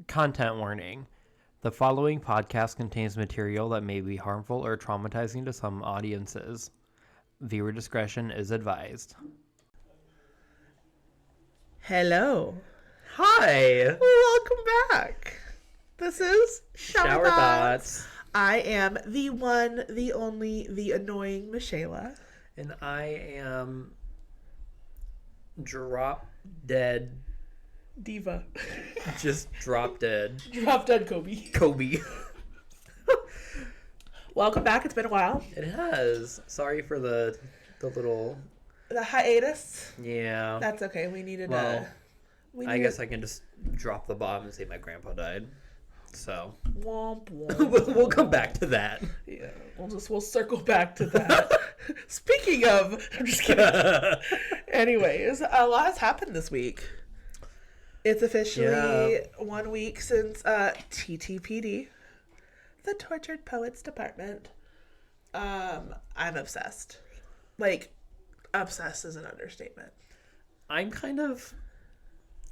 Content warning. The following podcast contains material that may be harmful or traumatizing to some audiences. Viewer discretion is advised. Hello. Hi! Welcome back. This is Shower Thoughts. I am the one, the only, the annoying Michaela. And I am drop dead. Diva. Just drop dead. Drop dead Kobe. Welcome back. It's been a while. It has. Sorry for the little... The hiatus. Yeah. That's okay. We needed Well, I guess I can just drop the bomb and say my grandpa died. So Womp womp. we'll come back to that. Yeah, we'll circle back to that. Speaking of, I'm just kidding. Anyways, a lot has happened this week. It's officially 1 week since TTPD, the Tortured Poets Department. I'm obsessed. Like, obsessed is an understatement. I kind of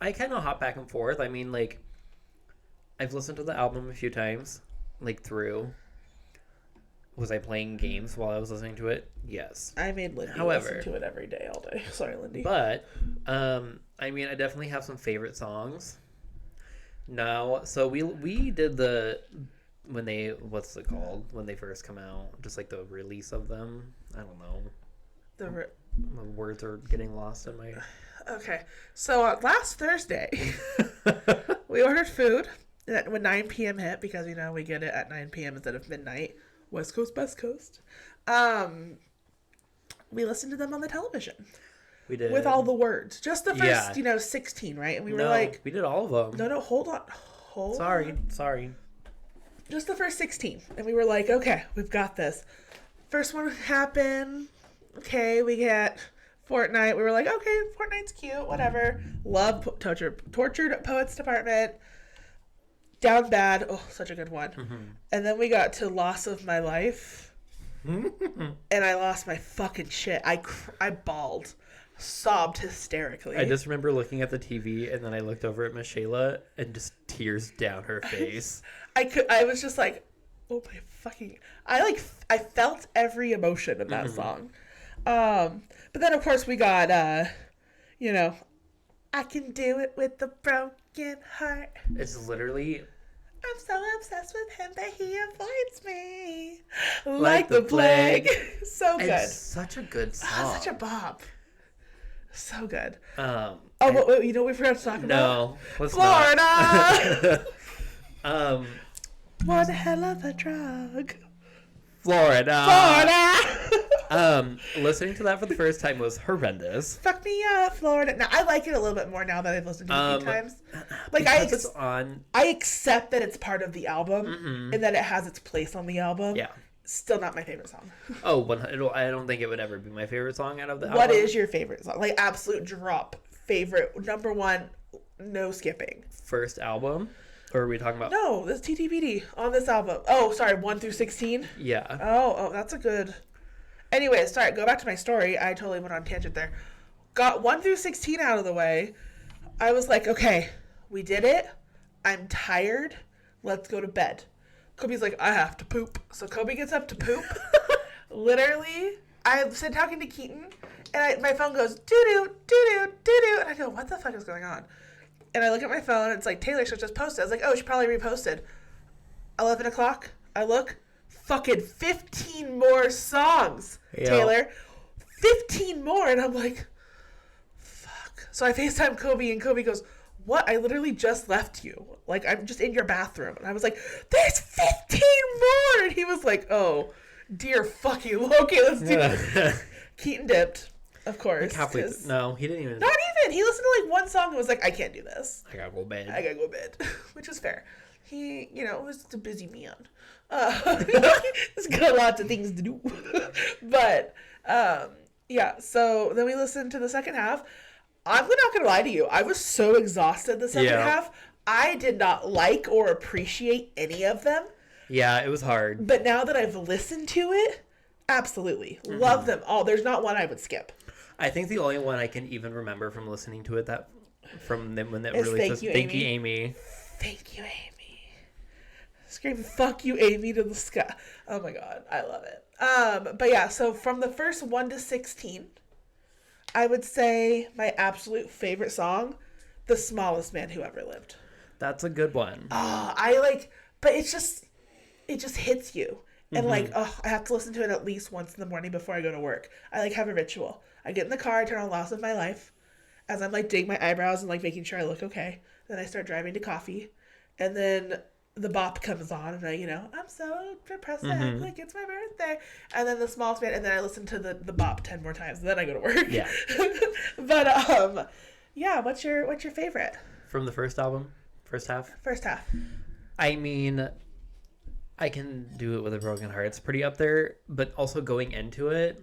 hop back and forth. I mean, like, I've listened to the album a few times, like, through. Was I playing games while I was listening to it? Yes. I made Lindy listen to it every day, all day. Sorry, Lindy. But, I mean, I definitely have some favorite songs. Now, so we did when they, what's it called? When they first come out. Just, like, the release of them. I don't know. My words are getting lost in my... Okay. So, last Thursday, we ordered food when 9 p.m. hit, because, you know, we get it at 9 p.m. instead of midnight. West Coast, Best Coast. We listened to them on the television. We did. With all the words. Just the first, 16, right? And we were like... we did all of them. No, hold on. Sorry. Just the first 16. And we were like, okay, we've got this. First one happened. Okay, we get Fortnite. We were like, okay, Fortnite's cute, whatever. Love Tortured Poets Department. Down Bad. Oh, such a good one. Mm-hmm. And then we got to Loss of My Life. And I lost my fucking shit. I bawled. Sobbed hysterically. I just remember looking at the TV and then I looked over at Michaela and just tears down her face. I was just like, oh my fucking... I felt every emotion in that song. But then of course we got, I can do it with a broken heart. It's literally... I'm so obsessed with him that he avoids me. Like the plague. So good. It's such a good song. Such a bop. So good. Wait, you know what we forgot to talk about? No. Florida! Not. One hell of a drug. Florida! Listening to that for the first time was horrendous. Fuck me up, Florida. Now, I like it a little bit more now that I've listened to it a few times. Like, I accept that it's part of the album and that it has its place on the album. Yeah. Still not my favorite song. I don't think it would ever be my favorite song out of the album. What is your favorite song? Like, absolute drop favorite. Number one, no skipping. First album? Or are we talking about... No, this TTPD on this album. Oh, sorry, 1 through 16? Yeah. Oh, that's a good... Anyways, sorry, go back to my story. I totally went on a tangent there. Got 1 through 16 out of the way. I was like, okay, we did it. I'm tired. Let's go to bed. Kobe's like, I have to poop. So Kobe gets up to poop. Literally, I'm sitting talking to Keaton, and my phone goes, doo-doo, doo-doo, doo-doo. And I go, what the fuck is going on? And I look at my phone, and it's like, Taylor just posted. I was like, oh, she probably reposted. 11 o'clock, I look, fucking 15 more songs, Taylor. 15 more. And I'm like, fuck. So I FaceTime Kobe, and Kobe goes, what? I literally just left you. Like, I'm just in your bathroom. And I was like, there's 15 more. And he was like, oh, dear fucking okay, let's do this. Keaton dipped, of course. Like no, he didn't even. Not even. He listened to like one song and was like, I can't do this. I gotta go to bed. Which is fair. He, was just a busy man. He's got lots of things to do. But, so then we listened to the second half. I'm not going to lie to you. I was so exhausted the second half. I did not like or appreciate any of them. Yeah, it was hard. But now that I've listened to it, absolutely. Love them all. There's not one I would skip. I think the only one I can even remember from listening to it when that It's released was Thank You, Amy. Thank you, Amy. Scream fuck you, Amy, to the sky. Oh my god, I love it. But yeah, so from the first 1 to 16, I would say my absolute favorite song, The Smallest Man Who Ever Lived. That's a good one. But it just hits you. And I have to listen to it at least once in the morning before I go to work. I have a ritual. I get in the car, I turn on Lost of My Life, as I'm doing my eyebrows and making sure I look okay. Then I start driving to coffee, and then the bop comes on, and I'm so depressed. It's my birthday, and then The Smallest Man, and then I listen to the bop 10 more times, and then I go to work. Yeah. But yeah. What's your favorite from the first album? First half. First half. I mean, I Can Do It With a Broken Heart. It's pretty up there, but also going into it,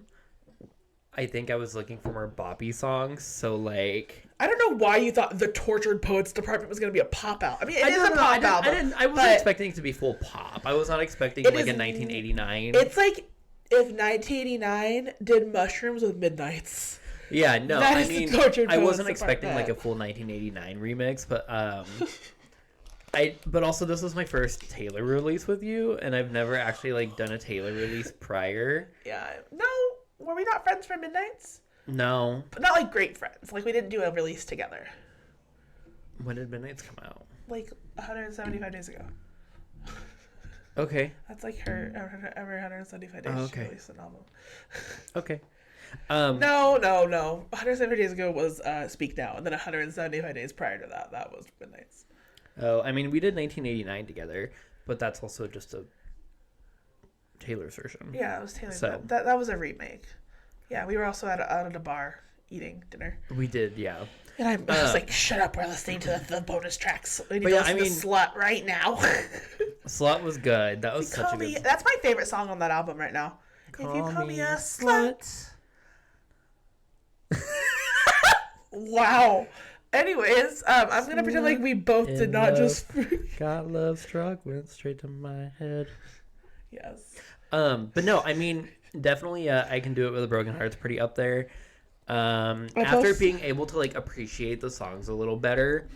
I think I was looking for more boppy songs. So I don't know why you thought the Tortured Poets Department was going to be a pop out. I mean, it is a pop album. I wasn't expecting it to be full pop. I was not expecting a 1989. It's like if 1989 did Mushrooms with Midnights. Yeah, no, I wasn't expecting a full 1989 remix, but but also this was my first Taylor release with you, and I've never actually done a Taylor release prior. Yeah, no, were we not friends for Midnights? No, but not great friends. We didn't do a release together. When did Midnights come out? 175 days ago. Okay. That's her every 175 days. Okay. She released an album. Okay. No. 175 days ago was Speak Now, and then 175 days prior to that was Midnights. Oh, I mean, we did 1989 together, but that's also just a Taylor's version. Yeah, it was Taylor's. So. That was a remake. Yeah, we were also out at a bar eating dinner. We did, yeah. And I was like, shut up, we're listening to the bonus tracks. We need to listen to Slut right now. Slut was good. That was such a good song. That's my favorite song on that album right now. If you call me a slut. Wow. Anyways, I'm going to pretend like we both did not just... Got love struck, went straight to my head. Yes. But no, I mean, definitely I Can Do It With a Broken Heart. It's pretty up there. After being able to appreciate the songs a little better,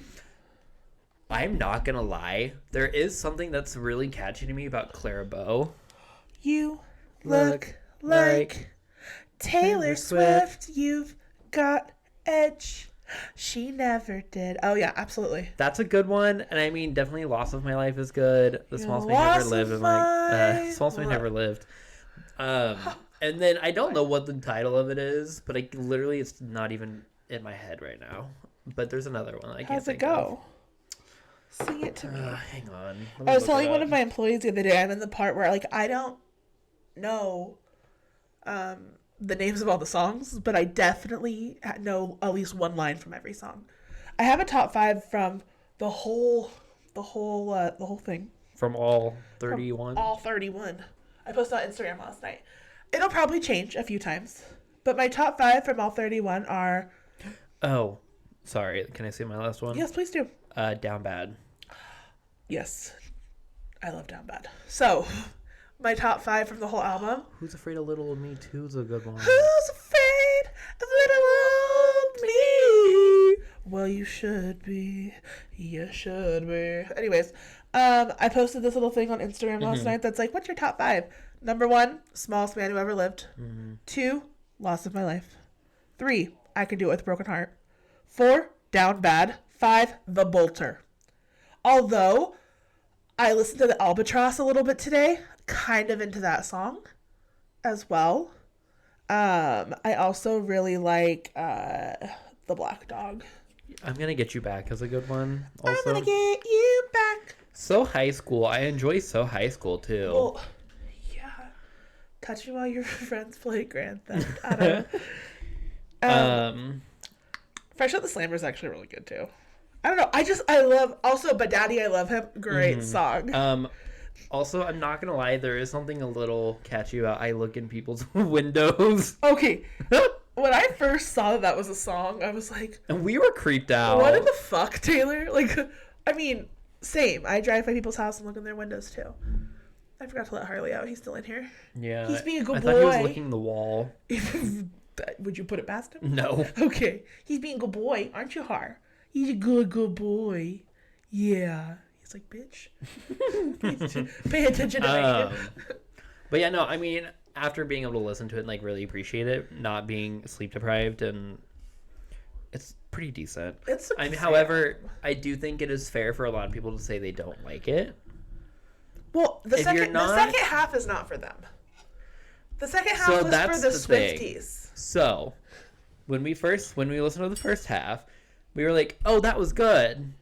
I'm not gonna lie, there is something that's really catchy to me about Clara Bow. You look like Taylor Swift. You've got edge. She never did. Oh yeah, absolutely. That's a good one, and I mean, definitely "Loss of My Life" is good. The Smallest Man Never Lived. Smallest Man Never Lived. And then I don't know what the title of it is, but it's not even in my head right now. But there's another one. How's it go? Sing it to me. Hang on. I was telling one of my employees the other day, I'm in the part where I don't know the names of all the songs, but I definitely know at least one line from every song. I have a top 5 from the whole thing. From all 31? From all 31. I posted on Instagram last night. It'll probably change a few times, but my top 5 from all 31 are... Oh, sorry. Can I say my last one? Yes, please do. Down Bad. Yes. I love Down Bad. So, my top 5 from the whole album. Who's Afraid of Little Old Me 2 is a good one. Who's afraid of little old me? Well, you should be. You should be. Anyways, I posted this little thing on Instagram last night that's what's your top 5? Number 1, Smallest Man Who Ever Lived. 2, Loss of My Life. 3, I Can Do It With a Broken Heart. 4, Down Bad. 5, The Bolter. Although, I listened to the Albatross a little bit today, kind of into that song as well. I also really like The Black Dog. I'm Gonna Get You Back is a good one. Also, I'm gonna get you back. So High School. I enjoy So High School too. Well, yeah. Touch me while your friends play Grand Theft. I don't know. Fresh Out the Slammer is actually really good too. I don't know. I love also But Daddy I Love Him. Great song. Also, I'm not gonna lie, there is something a little catchy about I Look in People's Windows. Okay. When I first saw that was a song, I was like... And we were creeped out. What in the fuck, Taylor? I mean, same. I drive by people's house and look in their windows, too. I forgot to let Harley out. He's still in here. Yeah. He's being a good boy. I thought he was licking the wall. Would you put it past him? No. Okay. He's being a good boy, aren't you, Har? He's a good boy. Yeah. It's like, bitch. Pay attention to me. But yeah, no, I mean, after being able to listen to it and like really appreciate it, not being sleep deprived, and it's pretty decent. However, I do think it is fair for a lot of people to say they don't like it. Well, the second half is not for them. The second half was for the Swifties. So, when we listened to the first half, we were like, "Oh, that was good."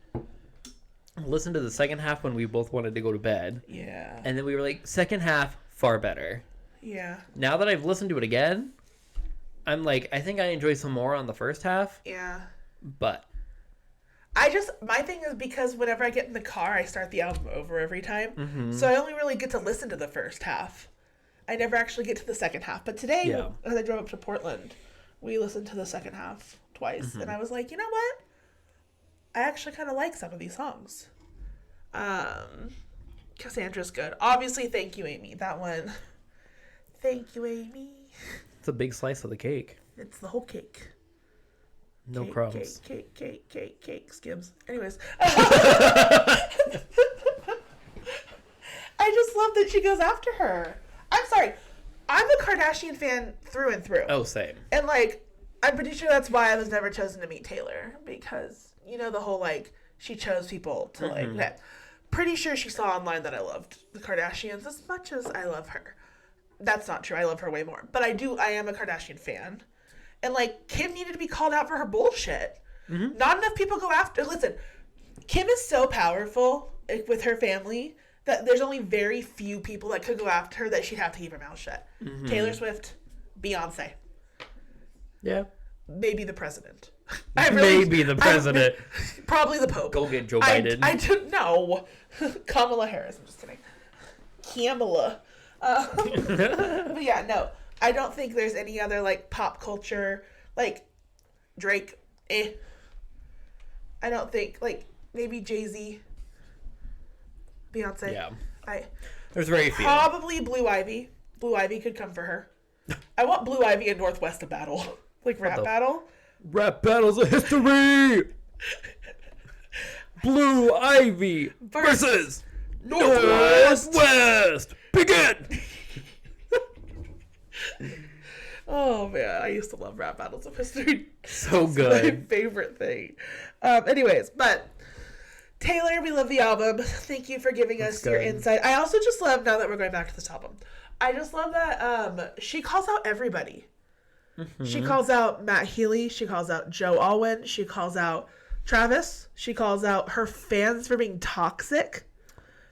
Listen to the second half when we both wanted to go to bed. Yeah. And then we were like, second half, far better. Yeah. Now that I've listened to it again, I'm like, I think I enjoy some more on the first half. Yeah. But my thing is because whenever I get in the car, I start the album over every time. Mm-hmm. So I only really get to listen to the first half. I never actually get to the second half. But today, as I drove up to Portland, we listened to the second half twice. Mm-hmm. And I was like, you know what? I actually kind of like some of these songs. Cassandra's good. Obviously, Thank You, Amy. That one. Thank you, Amy. It's a big slice of the cake. It's the whole cake. No crumbs. Cake, Skims. Anyways. I just love that she goes after her. I'm sorry. I'm a Kardashian fan through and through. Oh, same. And, like, I'm pretty sure that's why I was never chosen to meet Taylor. Because... You know, the whole, like, she chose people to, like, that. Pretty sure she saw online that I loved the Kardashians as much as I love her. That's not true. I love her way more. But I am a Kardashian fan. And, like, Kim needed to be called out for her bullshit. Mm-hmm. Not enough people go after... Listen, Kim is so powerful with her family that there's only very few people that could go after her that she'd have to keep her mouth shut. Mm-hmm. Taylor Swift, Beyonce. Yeah. Maybe the president. Maybe the president. Probably the Pope. Go get Joe Biden. I don't know. Kamala Harris. I'm just kidding. Kamala. But yeah, no. I don't think there's any other, like, pop culture. Like, Drake. I don't think. Like, maybe Jay-Z. Beyonce. Yeah. There's very few. Probably Blue Ivy. Blue Ivy could come for her. I want Blue Ivy and Northwest to battle. Like, rap battle. Rap battles of history. Blue Ivy versus Northwest. Begin. Oh man, I used to love rap battles of history. So It's good. my favorite thing. Anyways, but Taylor, we love the album. Thank you for giving us your insight. I also just love, now that we're going back to this album, I just love that she calls out everybody. Mm-hmm. She calls out Matt Healy. She calls out Joe Alwyn. She calls out Travis. She calls out her fans for being toxic.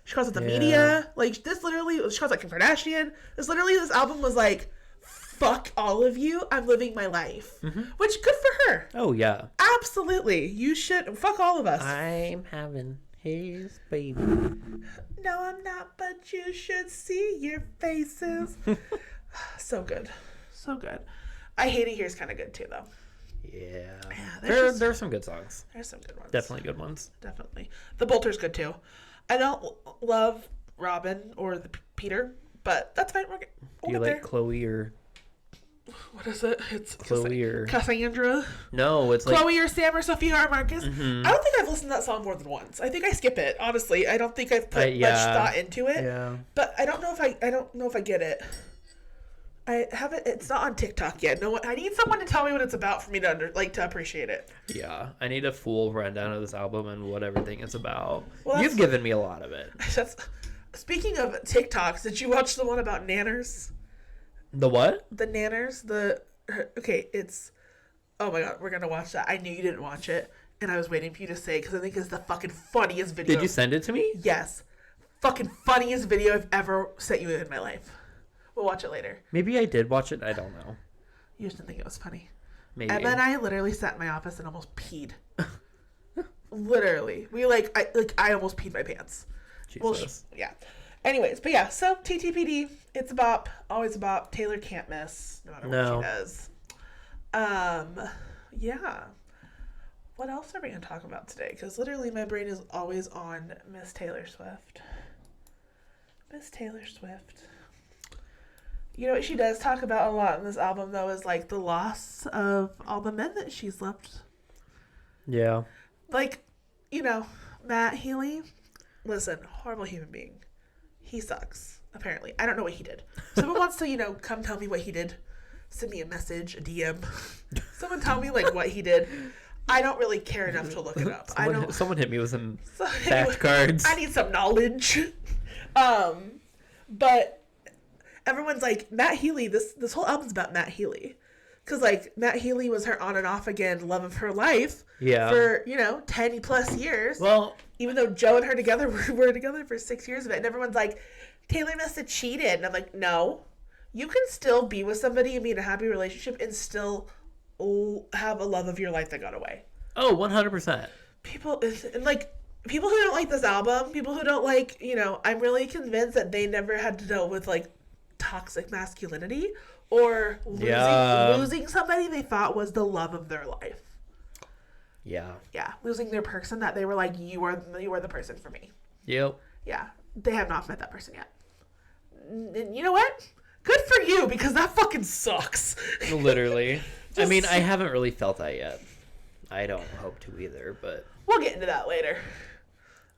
She calls out the media. Like, this literally, she calls out Kim Kardashian. This album was like, fuck all of you. I'm living my life. Mm-hmm. Which, good for her. Oh, yeah. Absolutely. You should. Fuck all of us. I'm having his baby. No, I'm not, but you should see your faces. So good. So good. I Hate It Here's kind of good too, though. Yeah. There are some good songs. There's some good ones. Definitely good ones. Definitely. The Bolter's good too. I don't love Robin or the Peter, but that's fine. We'll Do you like there. Chloe or... What is it? It's Chloe or... Cassandra? No, it's like... Chloe or Sam or Sophia or Marcus? Mm-hmm. I don't think I've listened to that song more than once. I think I skip it, honestly. I don't think I've put much thought into it. Yeah. But I don't know if I get it. I haven't. It's not on TikTok yet. No one. I need someone to tell me what it's about for me to to appreciate it. Yeah, I need a full rundown of this album and what everything is about. Well, you've given me a lot of it. Speaking of TikToks, did you watch the one about Nanners? The what? The Nanners. Okay, it's. Oh my god, we're gonna watch that. I knew you didn't watch it, and I was waiting for you to say because I think it's the fucking funniest video. Did you send it to me? Yes, fucking funniest video I've ever sent you in my life. We'll watch it later. Maybe I did watch it. I don't know. You just didn't think it was funny. Maybe. And then I literally sat in my office and almost peed. Literally. I almost peed my pants. Jesus. Well, yeah. Anyways, but yeah, so TTPD, it's a bop. Always a bop. Taylor can't miss, no matter what she does. Yeah. What else are we going to talk about today? Because literally my brain is always on Miss Taylor Swift. Miss Taylor Swift. You know what she does talk about a lot in this album, though, is, like, the loss of all the men that she's left. Yeah. Like, you know, Matt Healy, Listen, horrible human being. He sucks, apparently. I don't know what he did. Someone wants to, come tell me what he did. Send me a message, a DM. Someone tell me, what he did. I don't really care enough to look it up. Someone hit me with some fact cards. I need some knowledge. But everyone's like, Matt Healy, this whole album's about Matt Healy. Because, Matt Healy was her on and off again love of her life for, 10 plus years. Well, even though Joe and her together were together for 6 years of it. And everyone's like, Taylor must have cheated. And I'm like, no. You can still be with somebody and be in a happy relationship and still have a love of your life that got away. Oh, 100%. People who don't like this album, people who don't like, I'm really convinced that they never had to deal with, toxic masculinity or losing somebody they thought was the love of their life. Yeah. Yeah, losing their person that they were like, you are the person for me. Yep. Yeah, they have not met that person yet. And you know what? Good for you, because that fucking sucks. Literally. I mean, I haven't really felt that yet. I don't hope to either, but... We'll get into that later.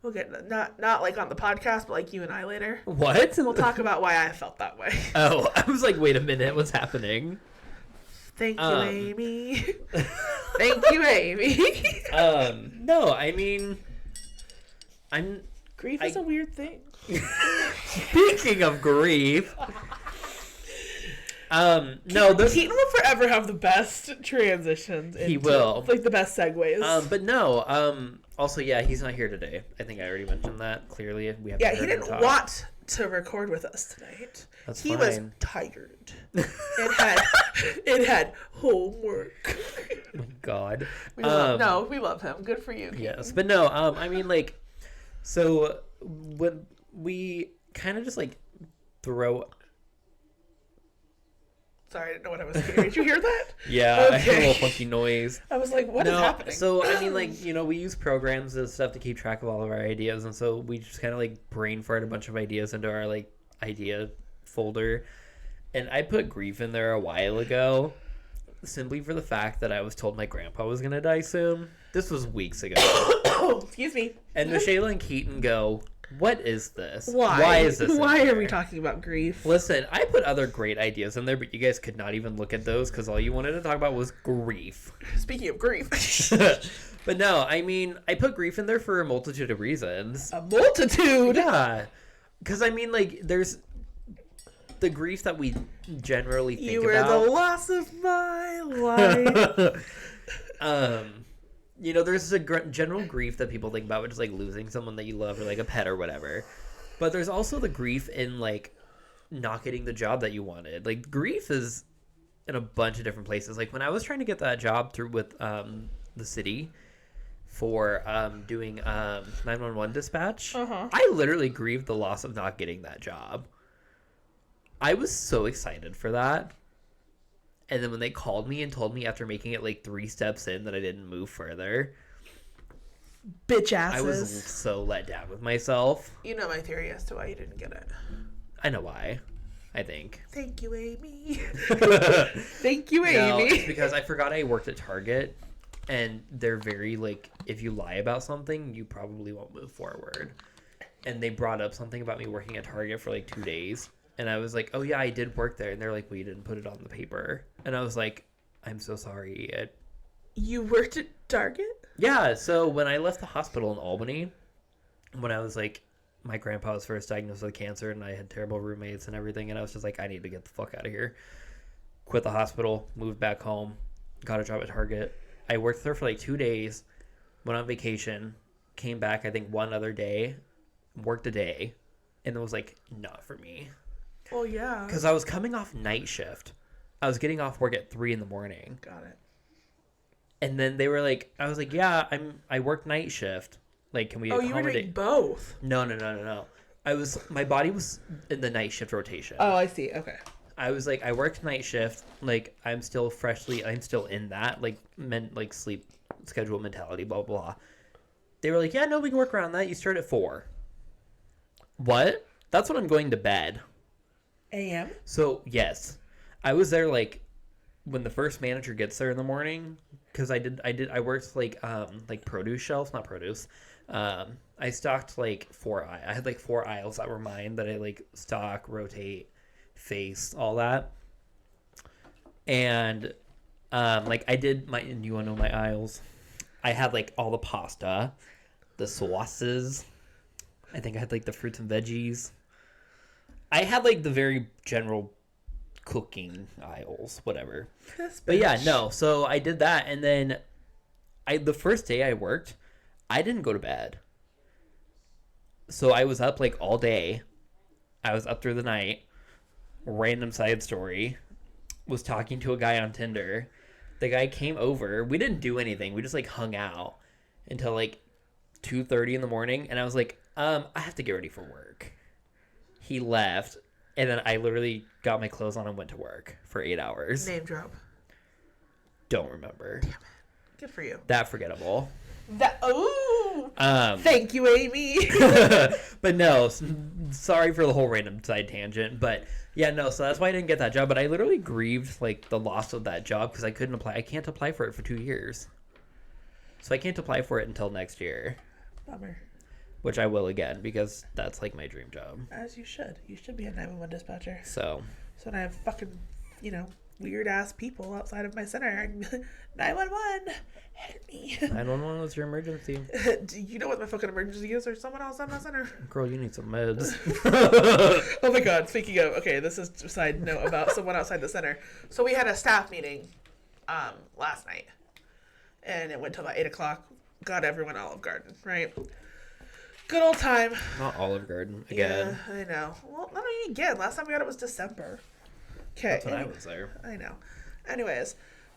We'll get into, not on the podcast, but you and I later. What? We'll talk about why I felt that way. Oh, I was like, wait a minute, what's happening? Thank you, Amy. Thank you, Amy. No, I mean... Grief is a weird thing. Speaking of grief... no, Keaton will forever have the best transitions. He will. The best segues. But no, also, yeah, he's not here today. I think I already mentioned that. Clearly, we haven't heard him talk. He didn't want to record with us tonight. That's he fine. was tired. It had homework. Oh my God. We love him. Good for you, Keaton. Yes, but no, I mean, so when we kind of just, throw... Sorry, I didn't know what I was hearing. Did you hear that? Yeah, okay. I heard a little funky noise. I was like, what is happening? So, I mean, we use programs and stuff to keep track of all of our ideas, and so we just kind of, brain fart a bunch of ideas into our, idea folder. And I put grief in there a while ago, simply for the fact that I was told my grandpa was going to die soon. This was weeks ago. Excuse me. And Michelle and Keaton go... What is this? Why is this? Why are we talking about grief? Listen, I put other great ideas in there, but you guys could not even look at those because all you wanted to talk about was grief. Speaking of grief. But no, I mean, I put grief in there for a multitude of reasons. A multitude? Yeah. Because, I mean, there's the grief that we generally think about. You were the loss of my life. There's a general grief that people think about, which is losing someone that you love or a pet or whatever. But there's also the grief in not getting the job that you wanted. Grief is in a bunch of different places. When I was trying to get that job through with the city for doing 911 dispatch, I literally grieved the loss of not getting that job. I was so excited for that. And then when they called me and told me after making it 3 steps in that I didn't move further. Bitch asses. I was so let down with myself. You know my theory as to why you didn't get it. I know why. I think. Thank you, Amy. Thank you, Amy. No, it's because I forgot I worked at Target. And they're very if you lie about something, you probably won't move forward. And they brought up something about me working at Target for 2 days. And I was like, oh, yeah, I did work there. And they're like, well, you didn't put it on the paper. And I was like, I'm so sorry. You worked at Target? Yeah. So when I left the hospital in Albany, when I was my grandpa was first diagnosed with cancer and I had terrible roommates and everything. And I was just I need to get the fuck out of here. Quit the hospital, moved back home, got a job at Target. I worked there for 2 days, went on vacation, came back, I think, one other day, worked a day, and it was not for me. Oh, yeah. Because I was coming off night shift. I was getting off work at 3 a.m. Got it. And then they were I was like, yeah, I work night shift. Can we accommodate? You were doing both? No. My body was in the night shift rotation. Oh, I see. Okay. I was I worked night shift. I'm still in that, sleep schedule mentality, blah, blah, blah. They were yeah, no, we can work around that. You start at 4. What? That's when I'm going to bed. AM? So, yes. I was there, when the first manager gets there in the morning, because I worked, produce shelves, not produce. I I stocked like I had like 4 aisles that were mine that I like stock, rotate, face, all that. And like I did my, and you want to know my aisles? I had like all the pasta, the sauces. I think I had like the fruits and veggies. I had like the very general cooking aisles, whatever. But yeah, no. So I did that, and then the first day I worked, I didn't go to bed. So I was up like all day. I was up through the night. Random side story. Was talking to a guy on Tinder. The guy came over. We didn't do anything. We just like hung out until like 2:30 in the morning, and I was like, I have to get ready for work. He left, and then I literally got my clothes on and went to work for 8 hours. Name drop. Don't remember. Damn it. Good for you. That forgettable. Thank you, Amy. But no, sorry for the whole random side tangent. But yeah, no, so that's why I didn't get that job. But I literally grieved like the loss of that job because I couldn't apply. I can't apply for it for 2 years. So I can't apply for it until next year. Bummer. Which I will again because that's like my dream job. As you should. You should be a 911 dispatcher. So when I have fucking, weird ass people outside of my center, I can be like, 911, help me. 911 was your emergency. Do you know what my fucking emergency is? Or someone else at my center? Girl, you need some meds. Oh my god, speaking of, okay, this is a side note about someone outside the center. So we had a staff meeting last night. And it went till about 8 o'clock. Got everyone Olive Garden, right? Good old time. Not Olive Garden again. Yeah, I know. Well, not even again. Last time we got it was December. Okay. That's when I was there. I know. Anyways,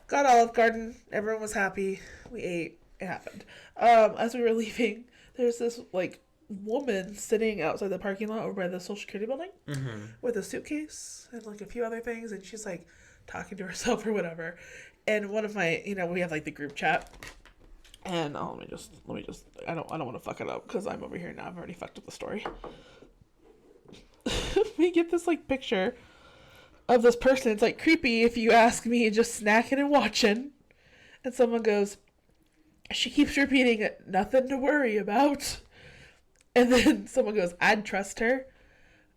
got Olive Garden. Everyone was happy. We ate. It happened. As we were leaving, there's this like woman sitting outside the parking lot over by the Social Security building with a suitcase and like a few other things, and she's like talking to herself or whatever. And one of my, we have like the group chat. And let me just I don't want to fuck it up because I'm over here now. I've already fucked up the story. We get this like picture of this person. It's like creepy if you ask me, just snacking and watching. And someone goes, she keeps repeating it, nothing to worry about. And then someone goes, I'd trust her.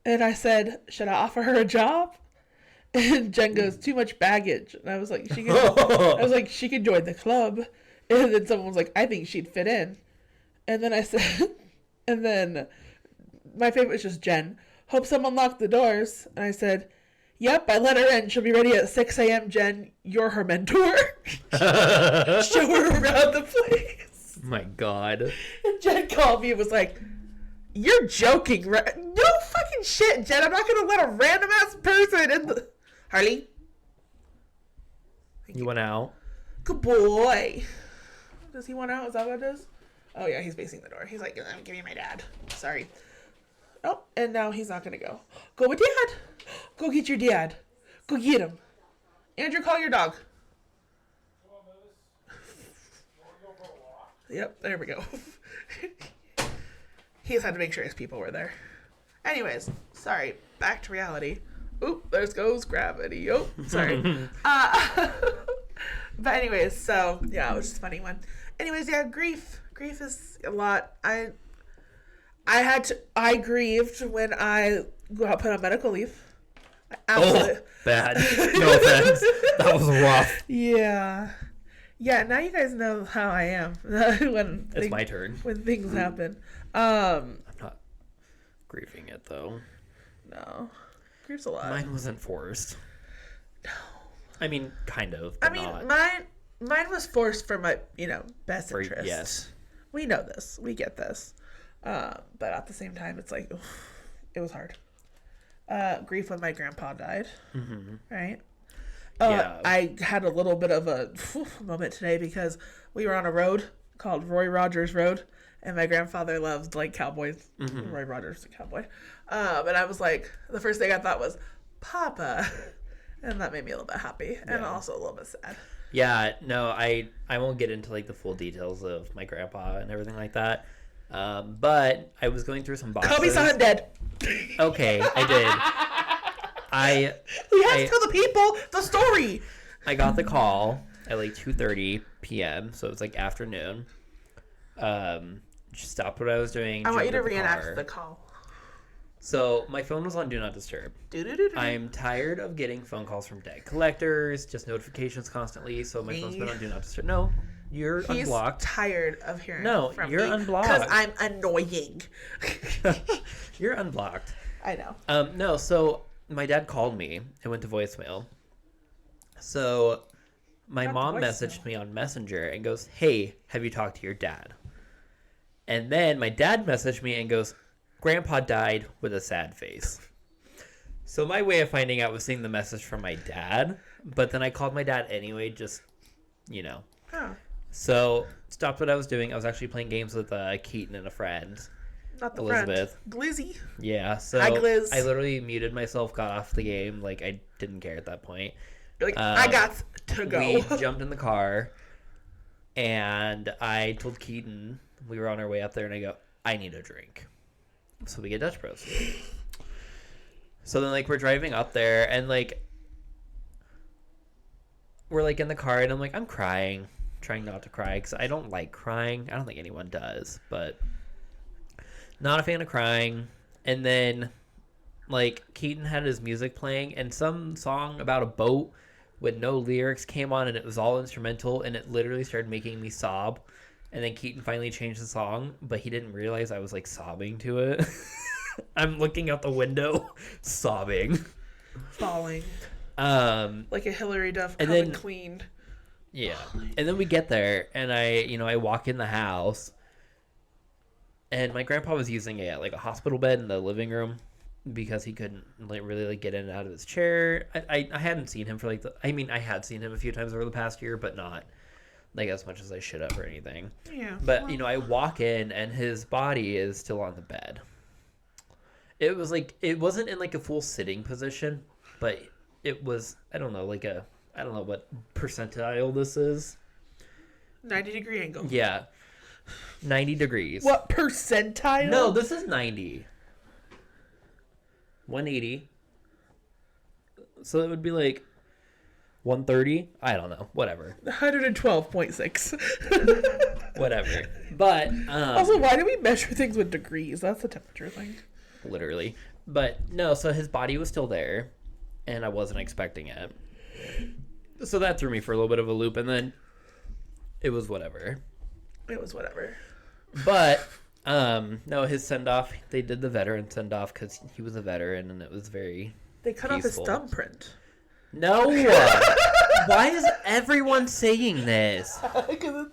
And I said, should I offer her a job? And Jen goes, too much baggage. And I was like, she could join the club. And then someone was like, I think she'd fit in. And then I said, and then my favorite was just Jen. Hope someone locked the doors. And I said, yep, I let her in. She'll be ready at 6 a.m., Jen. You're her mentor. Show her around the place. My God. And Jen called me and was like, you're joking, right? No fucking shit, Jen. I'm not going to let a random ass person in the... Harley? You went out? Good boy. Does he want out? Is that what it is? Oh, yeah, he's facing the door. He's like, give me my dad. Sorry. Oh, and now he's not going to go. Go with Dad. Go get your dad. Go get him. Andrew, call your dog. Yep, there we go. He just had to make sure his people were there. Anyways, sorry. Back to reality. Oop, there goes gravity. Oh, sorry. But anyways, so yeah, it was just a funny one. Anyways, yeah, grief is a lot. I grieved when I got put on medical leave. Bad. No offense. That was rough. Yeah. Now you guys know how I am when it's my turn. When things happen. I'm not grieving it though. No. Grief's a lot. Mine wasn't forced. No. I mean, kind of. But not. Mine was forced for my, best interest. Yes. We know this. We get this. But at the same time, it's like, oof, it was hard. Grief when my grandpa died. Mm-hmm. Right? Yeah. I had a little bit of a moment today because we were on a road called Roy Rogers Road. And my grandfather loved, like, cowboys. Mm-hmm. Roy Rogers, a cowboy. And I was like, the first thing I thought was, Papa. And that made me a little bit happy. And also a little bit sad. Yeah, no, I won't get into, like, the full details of my grandpa and everything like that. But I was going through some boxes. Kobe saw him dead. Okay, I did. We have to tell the people the story. I got the call at, like, 2:30 p.m., so it was, like, afternoon. stopped what I was doing. I want you to jumped in the reenact car. the call. So my phone was on Do Not Disturb. I'm tired of getting phone calls from debt collectors, just notifications constantly. So my phone's been on Do Not Disturb. No, you're He's unblocked. tired of hearing from you're me unblocked. because I'm annoying. You're unblocked. I know. No, so my dad called me and went to voicemail. So my mom messaged me on Messenger and goes, "Hey, have you talked to your dad?" And then my dad messaged me and goes, "Grandpa died," with a sad face. So my way of finding out was seeing the message from my dad, but then I called my dad anyway, just, you know. Oh. So stopped what I was doing. I was actually playing games with Keaton and a friend. Not the Elizabeth. friend. Glizzy. Yeah, so Hi, Gliz. I literally muted myself, got off the game. Like, I didn't care at that point. You're like, I got to go. We jumped in the car, and I told Keaton, we were on our way up there, and I go, "I need a drink." So we get Dutch Bros. So then, like, we're driving up there, and, like, we're, like, in the car, and I'm like, I'm crying, trying not to cry, because I don't like crying. I don't think anyone does, but not a fan of crying. And then, like, Keaton had his music playing, and some song about a boat with no lyrics came on, and it was all instrumental, and it literally started making me sob. And then Keaton finally changed the song, but he didn't realize I was, like, sobbing to it. I'm looking out the window, sobbing. Falling. Like a Hillary Duff and coming then, queen. Yeah. And then we get there, and I walk in the house, and my grandpa was using a hospital bed in the living room because he couldn't really get in and out of his chair. I hadn't seen him for I had seen him a few times over the past year, but not like as much as I should have or anything. Yeah. But I walk in and his body is still on the bed. It was like, it wasn't in like a full sitting position, but it was, I don't know what percentile this is. 90-degree angle. Yeah. 90 degrees. What percentile? No, this is 90. 180. So it would be like 130. I don't know. Whatever. 112.6. Whatever. But also, why do we measure things with degrees? That's a temperature thing. Literally. But no, so his body was still there, and I wasn't expecting it. So that threw me for a little bit of a loop, and then it was whatever. It was whatever. But no, his send off. They did the veteran send off because he was a veteran, and it was very. They cut peaceful. off his thumbprint. No. Why is everyone saying this? Because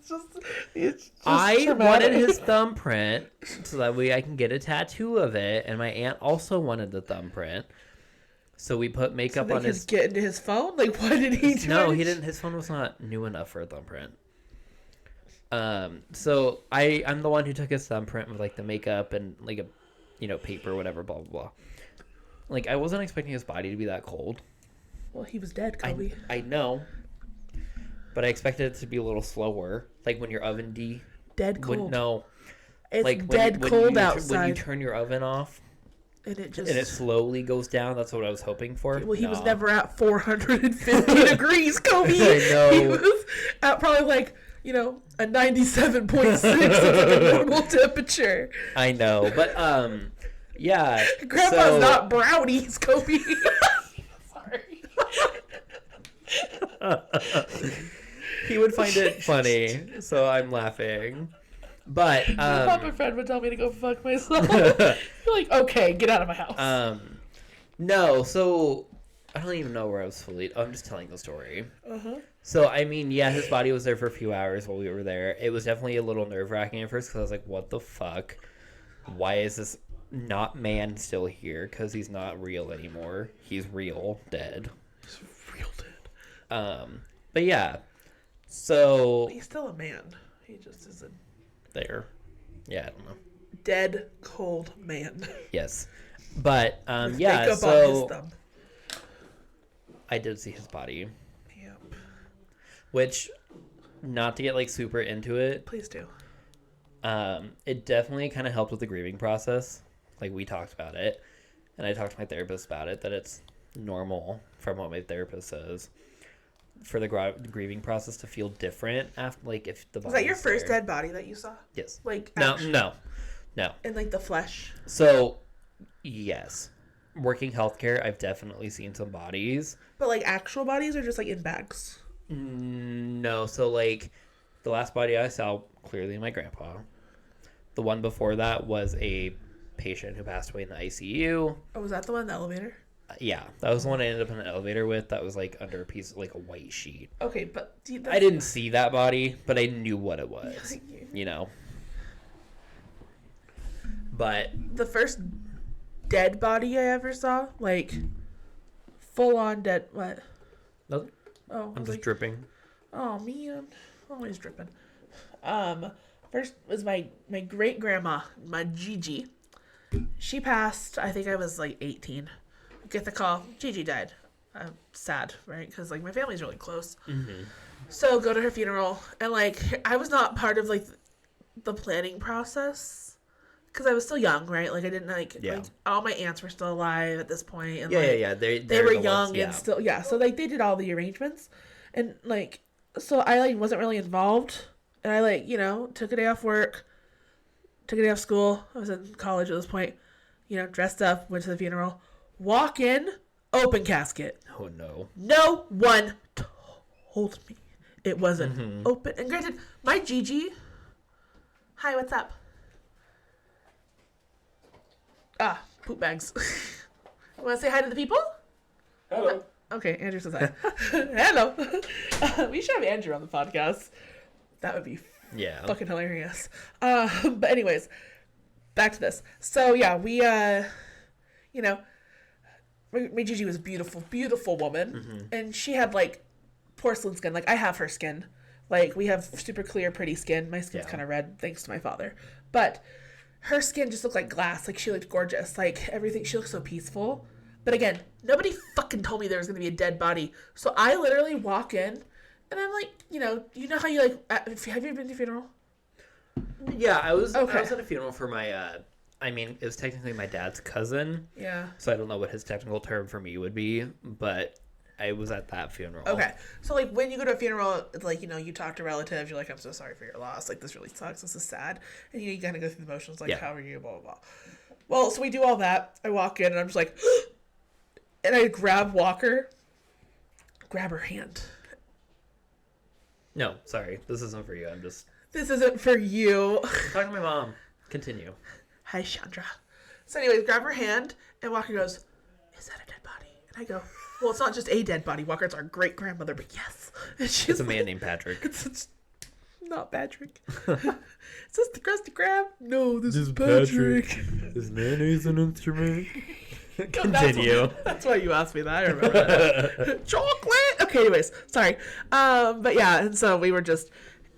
it's just I traumatic. wanted his thumbprint so that way I can get a tattoo of it, and my aunt also wanted the thumbprint. So we put makeup on his. Get into his phone. Like, what did he do? No, he didn't. His phone was not new enough for a thumbprint. So I'm the one who took his thumbprint with like the makeup and like a, paper, whatever, blah blah blah. Like I wasn't expecting his body to be that cold. Well, he was dead, Kobe. I know, but I expected it to be a little slower, like when your oven dead cold. No, it's like dead cold outside. When you turn your oven off, and it slowly goes down. That's what I was hoping for. Well, he was never at 450 degrees, Kobe. I know. He was at probably like a 97.6. It's like a normal temperature. I know, but yeah. Grandpa's not brownies, Kobe. He would find it funny, so I'm laughing. But my papa friend would tell me to go fuck myself. You're like, okay, get out of my house. No, so I don't even know where I was fully. I'm just telling the story. So his body was there for a few hours while we were there. It was definitely a little nerve-wracking at first because I was like, what the fuck? Why is this not man still here? Because he's not real anymore. He's real dead. He's real dead. But yeah, so he's still a man. He just isn't there. Yeah, I don't know. Dead cold man. Yes, but With yeah. makeup So on his thumb. I did see his body. Yep. Which, not to get like super into it. Please do. It definitely kind of helped with the grieving process. Like we talked about it, and I talked to my therapist about it. That it's normal from what my therapist says. for the grieving process to feel different after, like, if the Was that your first there. dead body that you saw? Yes. Like, No. in, like, the flesh? So, yes. Working healthcare, I've definitely seen some bodies. But, like, actual bodies or just, like, in bags? No. So, like, the last body I saw, clearly my grandpa. The one before that was a patient who passed away in the ICU. Oh, was that the one in the elevator? Yeah, that was the one I ended up in an elevator with. That was like under a piece of like a white sheet. Okay, but I didn't see that body, but I knew what it was. You know. But the first dead body I ever saw, like full on dead. What? Nothing. Oh, I'm just dripping. Oh man, always dripping. First was my great grandma, my Gigi. She passed. I think I was like 18. Get the call. Gigi died. I'm sad, right? Because like my family's really close. Mm-hmm. So go to her funeral, and like I was not part of like the planning process because I was still young, right? Like I didn't like all my aunts were still alive at this point, and yeah. They were young and still So like they did all the arrangements, and like so I like wasn't really involved, and I like took a day off work, took a day off school. I was in college at this point, dressed up, went to the funeral. Walk in, open casket. Oh, no. No one told me it wasn't open. And granted, my Gigi... Hi, what's up? Poop bags. You want to say hi to the people? Hello. Okay, Andrew says hi. Hello. We should have Andrew on the podcast. That would be fucking hilarious. But anyways, back to this. So, yeah, we, my Gigi was a beautiful, beautiful woman, and she had, like, porcelain skin. Like, I have her skin. Like, we have super clear, pretty skin. My skin's kind of red, thanks to my father. But her skin just looked like glass. Like, she looked gorgeous. Like, everything. She looked so peaceful. But again, nobody fucking told me there was going to be a dead body. So I literally walk in, and I'm like, you know how you, like, have you ever been to a funeral? Yeah, I was at a funeral for my, it was technically my dad's cousin. Yeah. So I don't know what his technical term for me would be, but I was at that funeral. Okay. So, like, when you go to a funeral, it's like, you talk to relatives, you're like, I'm so sorry for your loss. Like, this really sucks. This is sad. And, you kind of go through the motions, like, how are you, blah, blah, blah. Well, so we do all that. I walk in, and I'm just like, and I grab Walker, grab her hand. No, sorry. This isn't for you. This isn't for you. Talk to my mom. Continue. Hi, Chandra. So anyways, grab her hand, and Walker goes, is that a dead body? And I go, well, it's not just a dead body. Walker's our great-grandmother, but yes. And it's a man named Patrick. It's not Patrick. Is this the Krusty Krab? No, this is Patrick. Is mayonnaise an instrument? Continue. That's why you asked me that. I remember that. Chocolate! Okay, anyways. Sorry. But yeah, and so we were just...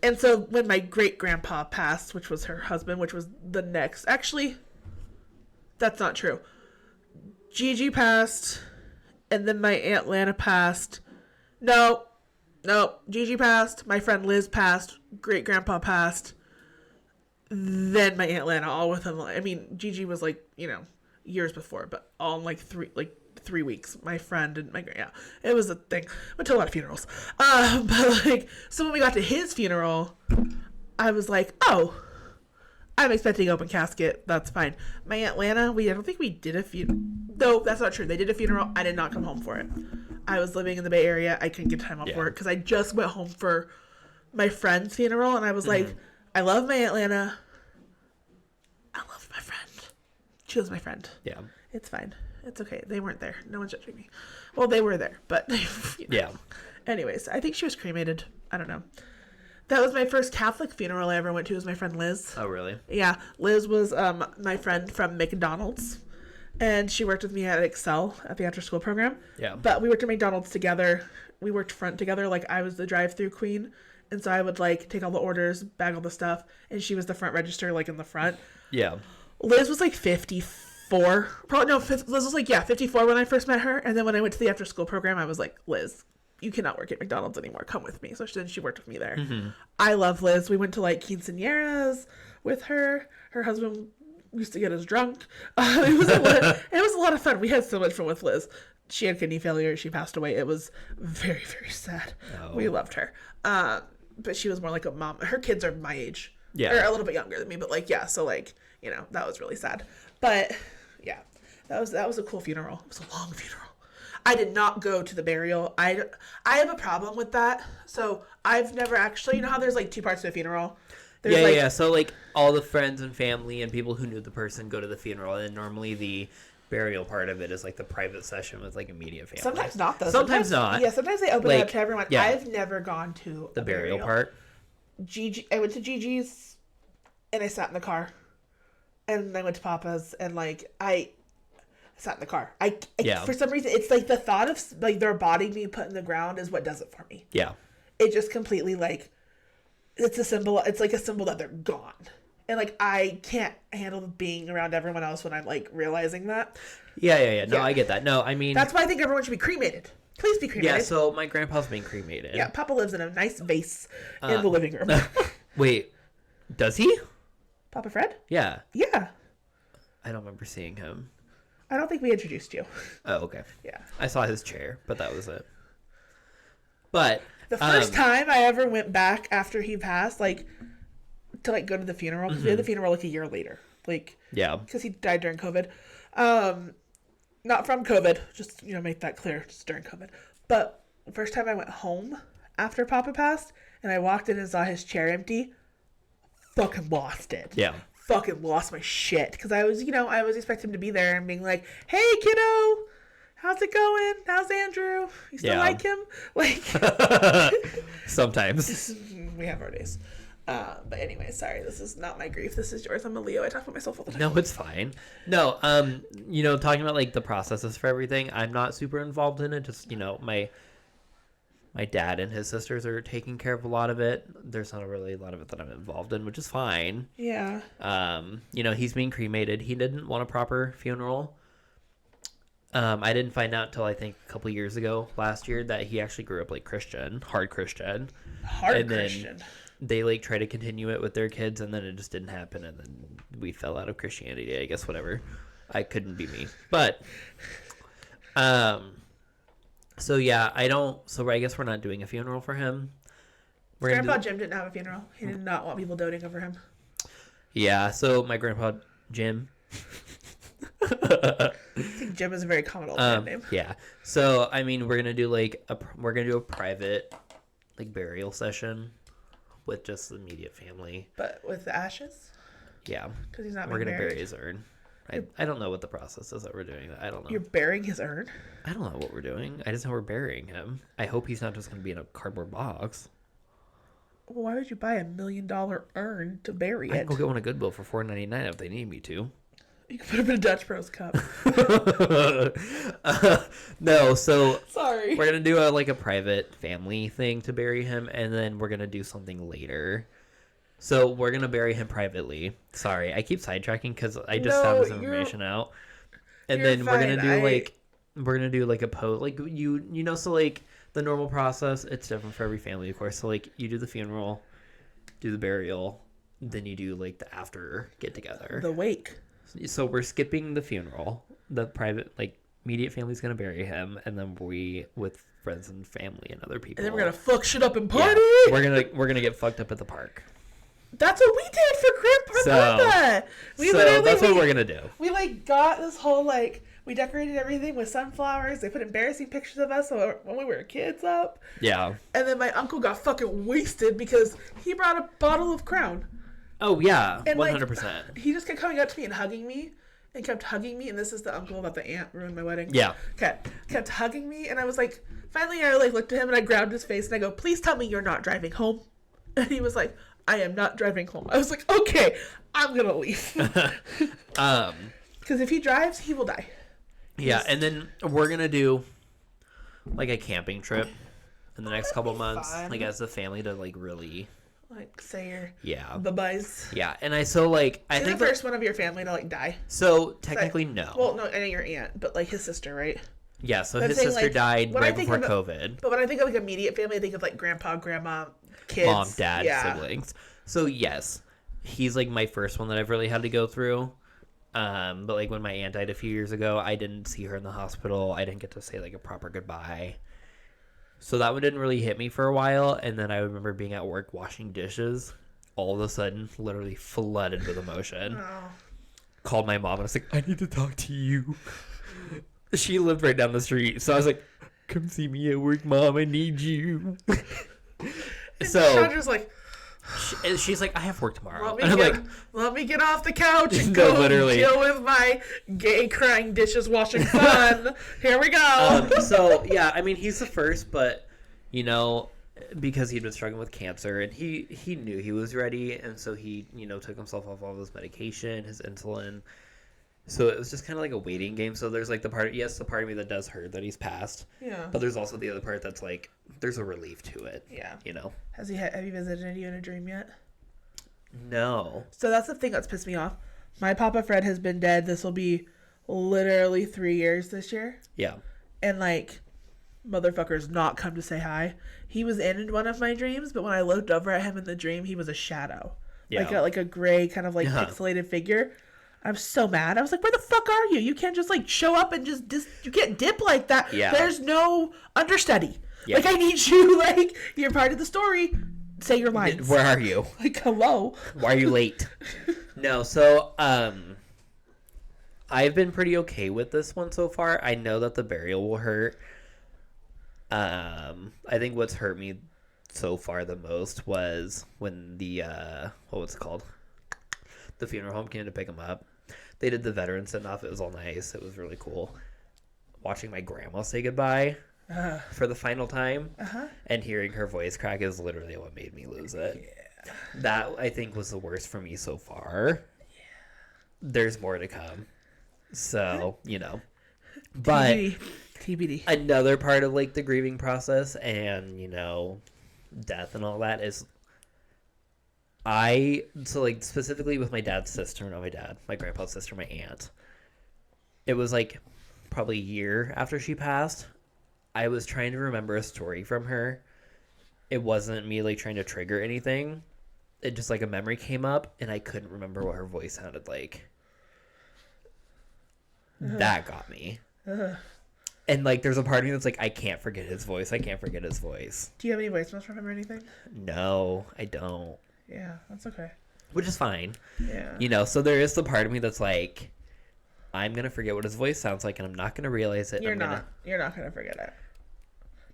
And so when my great-grandpa passed, which was her husband, which was the next... Actually, that's not true. Gigi passed, and then my Aunt Lana passed. No. Gigi passed. My friend Liz passed. Great-grandpa passed. Then my Aunt Lana, all within... I mean, Gigi was like, years before, but all in like 3 weeks. My friend and it was a thing. Went to a lot of funerals. But like, so when we got to his funeral, I was like, oh, I'm expecting open casket. That's fine. My Aunt Lana, I don't think we did a funeral. No, that's not true. They did a funeral. I did not come home for it. I was living in the Bay Area. I couldn't get time off work because I just went home for my friend's funeral, and I was like, I love my Aunt Lana. I love my friend. She was my friend. Yeah. It's fine. It's okay. They weren't there. No one's judging me. Well, they were there, but yeah. Anyways, I think she was cremated. I don't know. That was my first Catholic funeral I ever went to. Was my friend Liz. Oh, really? Yeah, Liz was my friend from McDonald's, and she worked with me at Excel at the after-school program. Yeah. But we worked at McDonald's together. We worked front together. Like, I was the drive-through queen, and so I would like take all the orders, bag all the stuff, and she was the front register, like in the front. Yeah. Liz was like 54. Probably no. Liz was like 54 when I first met her, and then when I went to the after-school program, I was like, Liz, you cannot work at McDonald's anymore. Come with me. So then she worked with me there. I love Liz. We went to like quinceañeras with her. Her husband We used to get us drunk. It was a lot of fun. We had so much fun with Liz. She had kidney failure. She passed away. It was very, very sad. Oh. We loved her. But she was more like a mom. Her kids are my age. Yeah. Or a little bit younger than me. But like, yeah. So like, you know, that was really sad. But yeah, that was a cool funeral. It was a long funeral. I did not go to the burial. I have a problem with that. So I've never actually, you know how there's like two parts to a funeral? There's Yeah. So like all the friends and family and people who knew the person go to the funeral, and normally the burial part of it is like the private session with like immediate family. Sometimes not though. Sometimes not. Yeah, sometimes they open it Like, up to everyone. yeah. I've never gone to The a burial part. I went to Gigi's and I sat in the car. And I went to Papa's and like I sat in the car. For some reason it's like the thought of like their body being put in the ground is what does it for me. Yeah. It just completely like it's like a symbol that they're gone. And like I can't handle being around everyone else when I'm like realizing that. Yeah. No, I get that. No, I mean that's why I think everyone should be cremated. Please be cremated. Yeah, so my grandpa's being cremated. Yeah, Papa lives in a nice vase in the living room. Wait, does he? Papa Fred? Yeah. Yeah. I don't remember seeing him. I don't think we introduced you. Oh, okay. Yeah. I saw his chair, but that was it. But the first time I ever went back after he passed, like, to, like, go to the funeral, because we had the funeral, like, a year later. Like, yeah. Because he died during COVID. Not from COVID, just, you know, make that clear, just during COVID. But the first time I went home after Papa passed, and I walked in and saw his chair empty, fucking lost it. Yeah. Fucking lost my shit. Because I was expecting him to be there and being like, hey, kiddo, how's it going? How's Andrew? You still like him? Like, sometimes. We have our days. But anyway, sorry, this is not my grief. This is yours. I'm a Leo. I talk about myself all the time. No, it's fine. No, you know, talking about like the processes for everything, I'm not super involved in it. Just, you know, my dad and his sisters are taking care of a lot of it. There's not really a lot of it that I'm involved in, which is fine. Yeah. You know, he's being cremated. He didn't want a proper funeral. I didn't find out till I think a couple years ago, last year, that he actually grew up like Christian, hard Christian. Christian. They like try to continue it with their kids, and then it just didn't happen, and then we fell out of Christianity. I guess whatever. I couldn't be me, but so yeah, So I guess we're not doing a funeral for him. Grandpa Jim didn't have a funeral. He did not want people doting over him. Yeah. So my grandpa Jim. I think Jim is a very common old man name. Yeah. So I mean, we're gonna do a private like burial session with just the immediate family. But with the ashes? Yeah. Because he's not We're being gonna buried. bury his urn. I don't know what the process is that we're doing. I don't know. You're burying his urn? I don't know what we're doing. I just know we're burying him. I hope he's not just gonna be in a cardboard box. Well, why would you buy $1 million urn to bury I it? can go get one at Goodwill for $4.99 if they need me to. You can put him in a Dutch Bros cup. No, so Sorry. we're gonna do a private family thing to bury him, and then we're gonna do something later. So we're gonna bury him privately. Sorry, I keep sidetracking because I just found this information out. And you're then fine. we're gonna do like a post, like you know, so like the normal process, it's different for every family, of course. So like you do the funeral, do the burial, then you do like the after get together. The wake. So we're skipping the funeral. The private, like, immediate family's gonna bury him, and then we, with friends and family and other people, And then we're gonna fuck shit up and party. Yeah, we're gonna get fucked up at the park. That's what we did for Grandpa Papa. That's what we're gonna do. We like got this whole like we decorated everything with sunflowers. They put embarrassing pictures of us when we were kids up. Yeah. And then my uncle got fucking wasted because he brought a bottle of Crown. Oh yeah, and 100%. Like, he just kept coming up to me and hugging me, and kept hugging me. And this is the uncle that the aunt ruined my wedding. Yeah. Kept hugging me, and I was like, finally, I like looked at him and I grabbed his face and I go, "Please tell me you're not driving home." And he was like, "I am not driving home." I was like, "Okay, I'm gonna leave." Because if he drives, he will die. Yeah, and then we're gonna do like a camping trip in the next couple months, fun. like as a family to like really. Like, say your bye-byes. Yeah, and I think the first one of your family to like die. So technically no. Well, no, I know your aunt, but like his sister, right? Yeah, so his sister died right before COVID. But when I think of like immediate family, I think of like grandpa, grandma, kids, mom, dad, siblings. So yes, he's like my first one that I've really had to go through. But like when my aunt died a few years ago, I didn't see her in the hospital. I didn't get to say like a proper goodbye. So that one didn't really hit me for a while. And then I remember being at work washing dishes. All of a sudden, literally flooded with emotion. Oh. Called my mom and I was like, I need to talk to you. She lived right down the street. So I was like, come see me at work, Mom. I need you. So Chandra's like, she's like, I have work tomorrow. Let me get off the couch and No, go literally. deal with my gay crying dishes washing son. Here we go. So yeah, I mean, he's the first, but you know, because he'd been struggling with cancer and he knew he was ready, and so he, you know, took himself off all of his medication, his insulin. So it was just kind of like a waiting game. So there's like the part of me that does hurt that he's passed. Yeah. But there's also the other part that's like, there's a relief to it. Yeah. You know? Have you visited you in a dream yet? No. So that's the thing that's pissed me off. My Papa Fred has been dead. This will be literally 3 years this year. Yeah. And like, motherfucker's not come to say hi. He was in one of my dreams, but when I looked over at him in the dream, he was a shadow. Yeah. Like a gray kind of like pixelated figure. I'm so mad. I was like, where the fuck are you? You can't just like show up and just you can't dip like that. Yeah. There's no understudy. Yeah. Like, I need you, like, you're part of the story. Say your lines. Where are you? Like, hello. Why are you late? No, so I've been pretty okay with this one so far. I know that the burial will hurt. I think what's hurt me so far the most was when the what was it called? The funeral home came to pick him up. They did the veteran send off. It was all nice. It was really cool. Watching my grandma say goodbye for the final time and hearing her voice crack is literally what made me lose it. Yeah. That, I think, was the worst for me so far. Yeah. There's more to come. So, you know. But TBD. Another part of, like, the grieving process and, you know, death and all that is so, like, specifically with my dad's sister, not my dad, my grandpa's sister, my aunt, it was, like, probably a year after she passed, I was trying to remember a story from her. It wasn't me, like, trying to trigger anything. It just, like, a memory came up, and I couldn't remember what her voice sounded like. That got me. And, like, there's a part of me that's like, I can't forget his voice. Do you have any voicemails from him or anything? No, I don't. Yeah, that's okay. Which is fine. Yeah. You know, so there is the part of me that's like, I'm going to forget what his voice sounds like, and I'm not going to realize it. You're not going to forget it.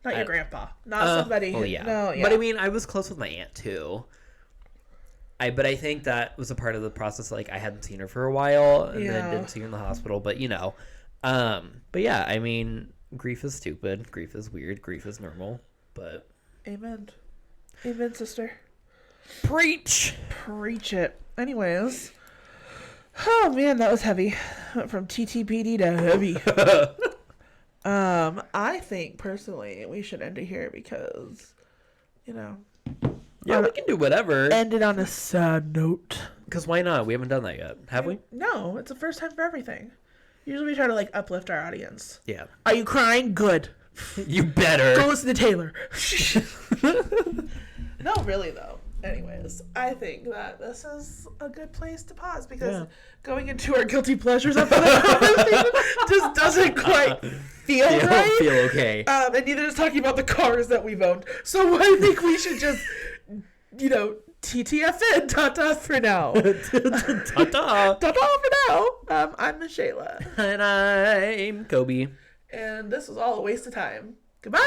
Not your grandpa. Not somebody. Oh, yeah. No, yeah. But, I mean, I was close with my aunt, too. But I think that was a part of the process. Like, I hadn't seen her for a while, and then didn't see her in the hospital. But, you know. But, yeah, I mean, grief is stupid. Grief is weird. Grief is normal. But. Amen. Amen, sister. Preach it. Anyways. Oh, man, that was heavy. Went from TTPD to heavy. I think, personally, we should end it here because, you know. Yeah, we can do whatever. End it on a sad note. Because why not? We haven't done that yet. Have we? No, it's the first time for everything. Usually we try to, like, uplift our audience. Yeah. Are you crying? Good. You better. Go listen to Taylor. No, really, though. Anyways, I think that this is a good place to pause because going into our guilty pleasures after that conversation just doesn't quite feel right. Feel okay. And neither is talking about the cars that we've owned. So I think we should just, you know, TTFN. Ta-ta for now. Ta-ta. Ta-ta for now. I'm Michela. And I'm Kobe. And this was all a waste of time. Goodbye.